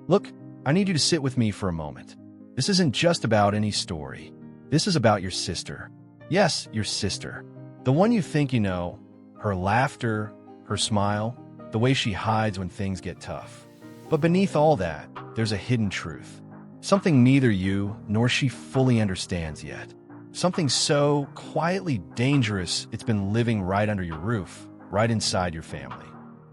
Look, I need you to sit with me for a moment. This isn't just about any story. This is about your sister. Yes, your sister. The one you think you know, her laughter, her smile, the way she hides when things get tough. But beneath all that, there's a hidden truth. Something neither you nor she fully understands yet. Something so quietly dangerous it's been living right under your roof, right inside your family.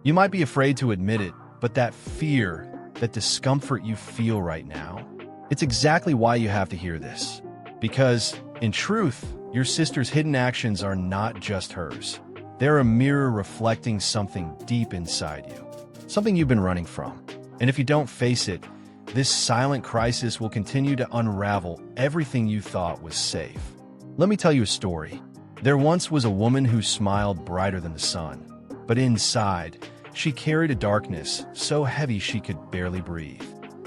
You might be afraid to admit it, but that fear, that discomfort you feel right now, it's exactly why you have to hear this. Because, in truth, your sister's hidden actions are not just hers. They're a mirror reflecting something deep inside you, something you've been running from. And if you don't face it, this silent crisis will continue to unravel everything you thought was safe. Let me tell you a story. There once was a woman who smiled brighter than the sun, but inside, she carried a darkness so heavy she could barely breathe.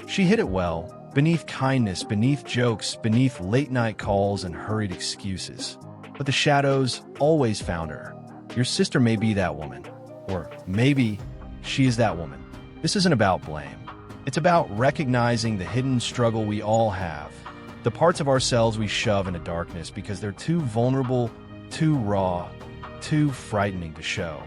She hid it well, beneath kindness, beneath jokes, beneath late-night calls and hurried excuses. But the shadows always found her. Your sister may be that woman, or maybe she is that woman. This isn't about blame. It's about recognizing the hidden struggle we all have, the parts of ourselves we shove into darkness because they're too vulnerable, too raw, too frightening to show.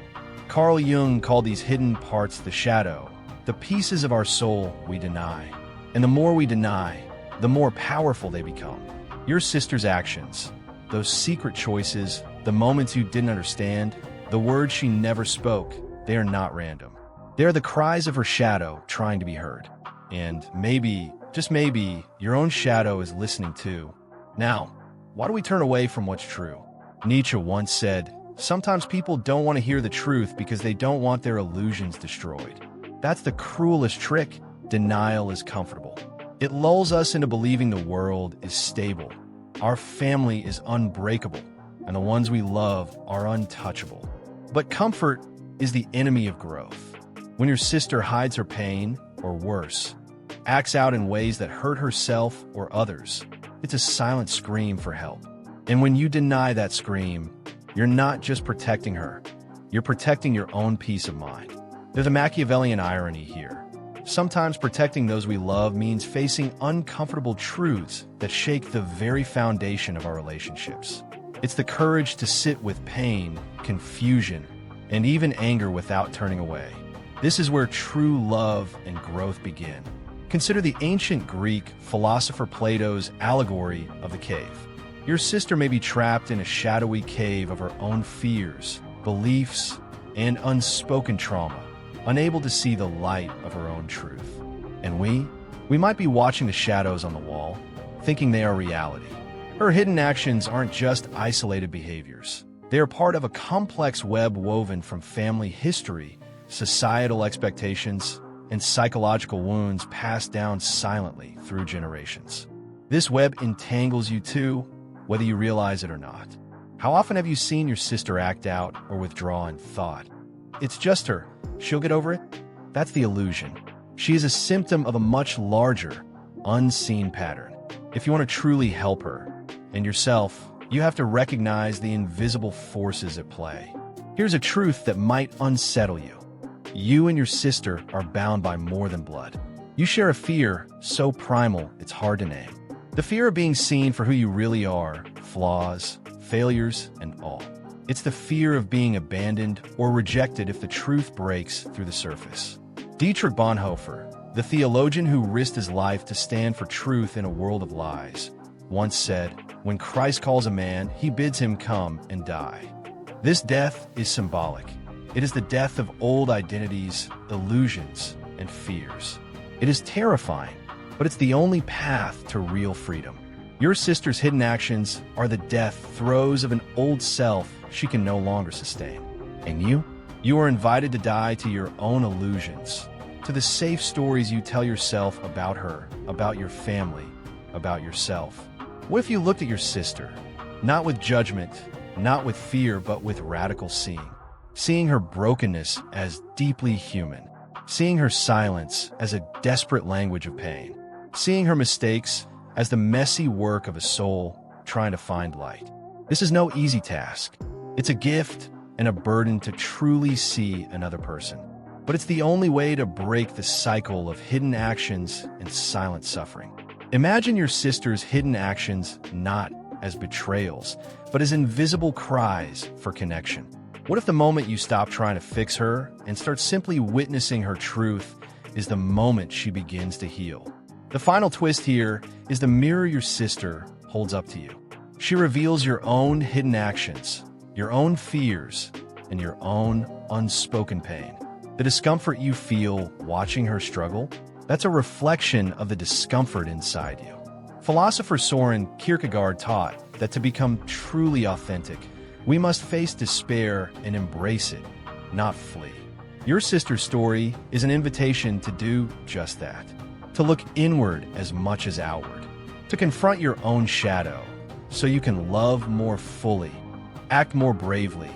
Carl Jung called these hidden parts the shadow, the pieces of our soul we deny. And the more we deny, the more powerful they become. Your sister's actions, those secret choices, the moments you didn't understand, the words she never spoke, they are not random. They are the cries of her shadow trying to be heard. And maybe, just maybe, your own shadow is listening too. Now, why do we turn away from what's true? Nietzsche once said, "Sometimes people don't want to hear the truth because they don't want their illusions destroyed." That's the cruelest trick. Denial is comfortable. It lulls us into believing the world is stable, our family is unbreakable, and the ones we love are untouchable. But comfort is the enemy of growth. When your sister hides her pain, or worse, acts out in ways that hurt herself or others, it's a silent scream for help. And when you deny that scream, you're not just protecting her, you're protecting your own peace of mind. There's a Machiavellian irony here. Sometimes protecting those we love means facing uncomfortable truths that shake the very foundation of our relationships. It's the courage to sit with pain, confusion, and even anger without turning away. This is where true love and growth begin. Consider the ancient Greek philosopher Plato's allegory of the cave. Your sister may be trapped in a shadowy cave of her own fears, beliefs, and unspoken trauma, unable to see the light of her own truth. And we might be watching the shadows on the wall, thinking they are reality. Her hidden actions aren't just isolated behaviors. They are part of a complex web woven from family history, societal expectations, and psychological wounds passed down silently through generations. This web entangles you too, whether you realize it or not. How often have you seen your sister act out or withdraw in thought? It's just her. She'll get over it? That's the illusion. She is a symptom of a much larger, unseen pattern. If you want to truly help her and yourself, you have to recognize the invisible forces at play. Here's a truth that might unsettle you. You and your sister are bound by more than blood. You share a fear so primal it's hard to name. The fear of being seen for who you really are, flaws, failures, and all. It's the fear of being abandoned or rejected if the truth breaks through the surface. Dietrich Bonhoeffer, the theologian who risked his life to stand for truth in a world of lies, once said, "When Christ calls a man, he bids him come and die." This death is symbolic. It is the death of old identities, illusions, and fears. It is terrifying, but it's the only path to real freedom. Your sister's hidden actions are the death throes of an old self she can no longer sustain. And you are invited to die to your own illusions, to the safe stories you tell yourself about her, about your family, about yourself. What if you looked at your sister, not with judgment, not with fear, but with radical seeing? Seeing her brokenness as deeply human, seeing her silence as a desperate language of pain, seeing her mistakes as the messy work of a soul trying to find light. This is no easy task. It's a gift and a burden to truly see another person. but it's the only way to break the cycle of hidden actions and silent suffering. Imagine your sister's hidden actions not as betrayals, but as invisible cries for connection. What if the moment you stop trying to fix her and start simply witnessing her truth is the moment she begins to heal? The final twist here is the mirror your sister holds up to you. She reveals your own hidden actions, your own fears, and your own unspoken pain. The discomfort you feel watching her struggle, that's a reflection of the discomfort inside you. Philosopher Soren Kierkegaard taught that to become truly authentic, we must face despair and embrace it, not flee. Your sister's story is an invitation to do just that, to look inward as much as outward, to confront your own shadow so you can love more fully, act more bravely,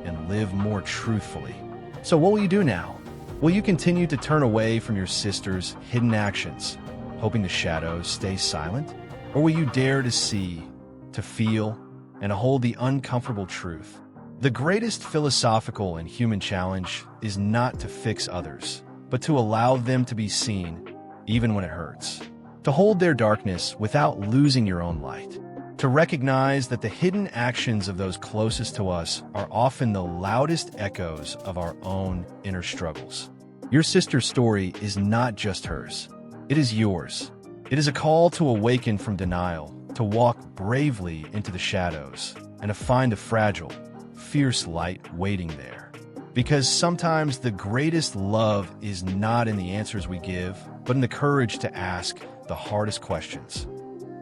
and live more truthfully. So what will you do now? Will you continue to turn away from your sister's hidden actions, hoping the shadows stay silent? Or will you dare to see, to feel, and to hold the uncomfortable truth? The greatest philosophical and human challenge is not to fix others, but to allow them to be seen, even when it hurts. To hold their darkness without losing your own light. To recognize that the hidden actions of those closest to us are often the loudest echoes of our own inner struggles. Your sister's story is not just hers. It is yours. It is a call to awaken from denial, to walk bravely into the shadows, and to find the fragile, fierce light waiting there. Because sometimes the greatest love is not in the answers we give, but in the courage to ask the hardest questions.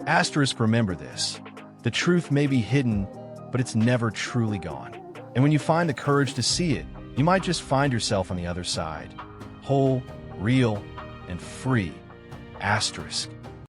Asterisk, remember this. The truth may be hidden, but it's never truly gone. And when you find the courage to see it, you might just find yourself on the other side, whole, real, and free. Asterisk.